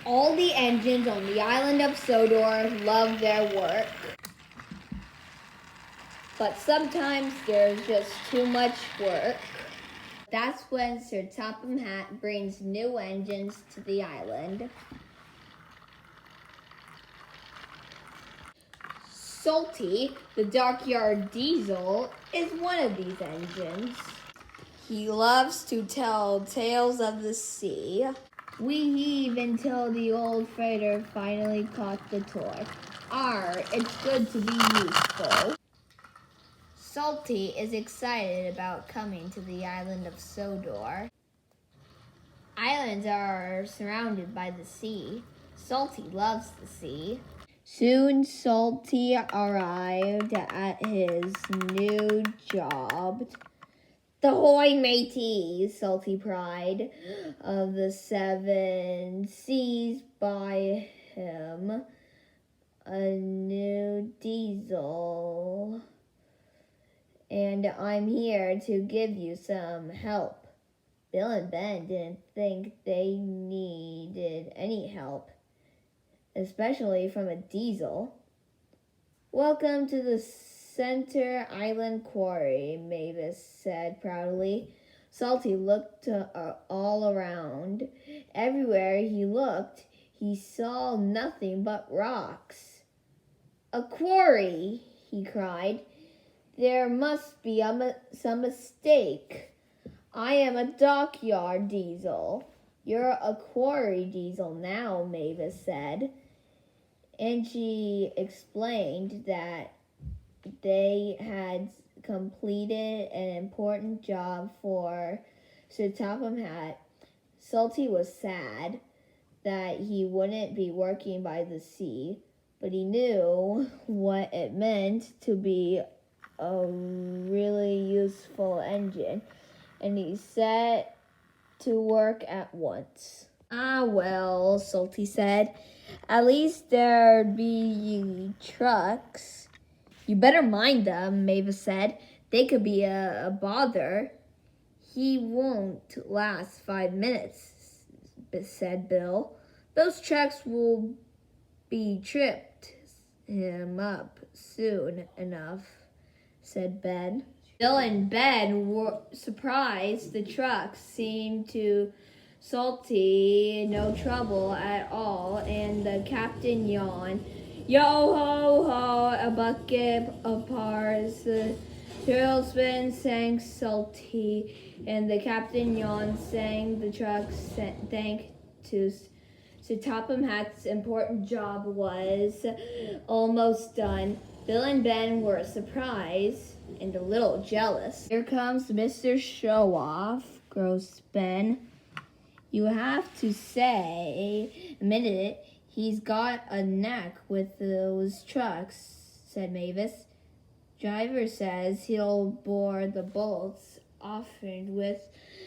All the engines on the island of Sodor love their work. But sometimes there's just too much work. That's when Sir Topham Hatt brings new engines to the island. Salty, the Dockyard Diesel, is one of these engines. He loves to tell tales of the sea. We heave until the old freighter finally caught the torque. It's good to be useful. Salty is excited about coming to the island of Sodor. Islands are surrounded by the sea. Salty loves the sea. Soon Salty arrived at his new job. The hoy mateys, Salty cried, of the seven seas by him a new diesel. And I'm here to give you some help. Bill and Ben didn't think they needed any help, especially from a diesel. Welcome to the Center Island Quarry, Mavis said proudly. Salty looked all around. Everywhere he looked, he saw nothing but rocks. A quarry, he cried. There must be some mistake. I am a dockyard diesel. You're a quarry diesel now, Mavis said. And she explained that they had completed an important job for Sir Topham Hatt. Salty was sad that he wouldn't be working by the sea, but he knew what it meant to be a really useful engine, and he set to work at once. Ah, well, Salty said, at least there'd be trucks. You better mind them, Mavis said. They could be a bother. He won't last 5 minutes, said Bill. Those trucks will be tripped him up soon enough, said Ben. Bill and Ben were surprised. The trucks seemed to Salty no trouble at all, and the captain yawned. Yo ho ho, a bucket of pars. The tailspin sang Salty, and the captain yawned, sang the trucks thank to Sir Topham Hatt's important job was almost done. Bill and Ben were surprised and a little jealous. Here comes Mr. Show-Off, groused Ben. You have to say, admit it, he's got a knack with those trucks, said Mavis. Driver says he'll bore the bolts often with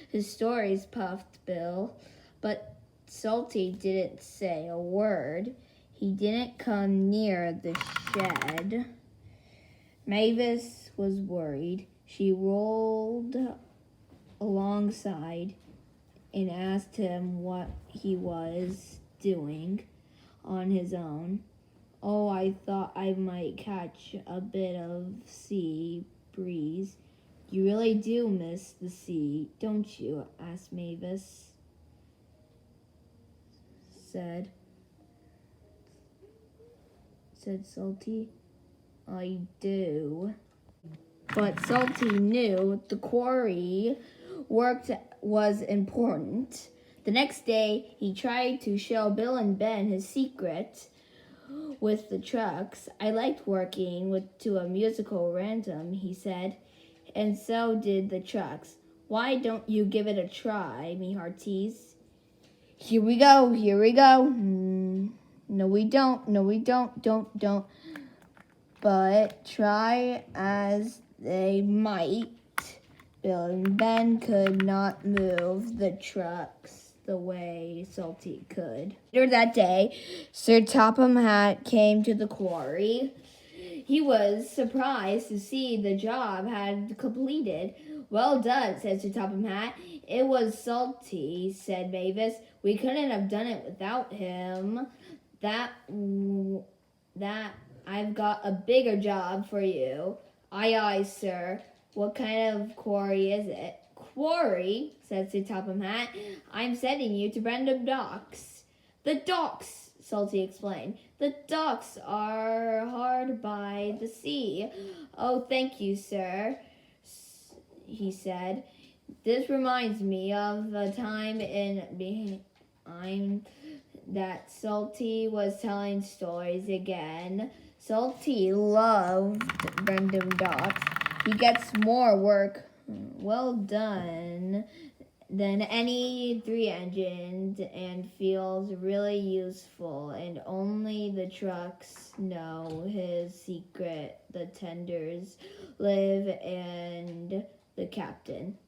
his stories, puffed Bill. But Salty didn't say a word. He didn't come near the shed. Mavis was worried. She rolled alongside and asked him what he was doing on his own. Oh, I thought I might catch a bit of sea breeze. You really do miss the sea, don't you? Asked Mavis. Said Salty. I do. But Salty knew the quarry work was important. The next day, he tried to show Bill and Ben his secret with the trucks. I liked working to a musical rhythm, he said, and so did the trucks. Why don't you give it a try, me hearties? Here we go. No, we don't, don't. But try as they might, Bill and Ben could not move the trucks the way Salty could. Later that day, Sir Topham Hatt came to the quarry. He was surprised to see the job had completed. Well done, said Sir Topham Hatt. It was Salty, said Mavis. We couldn't have done it without him. That I've got a bigger job for you. Aye, aye, sir. What kind of quarry is it? Quarry, said Sir Topham Hatt. I'm sending you to Brandon Docks. The docks, Salty explained. The docks are hard by the sea. Oh, thank you, sir, he said. This reminds me of a time behind that Salty was telling stories again. Salty loved Brandon Docks. He gets more work well done than any 3 engines and feels really useful, and only the trucks know his secret. The tenders live and the captain.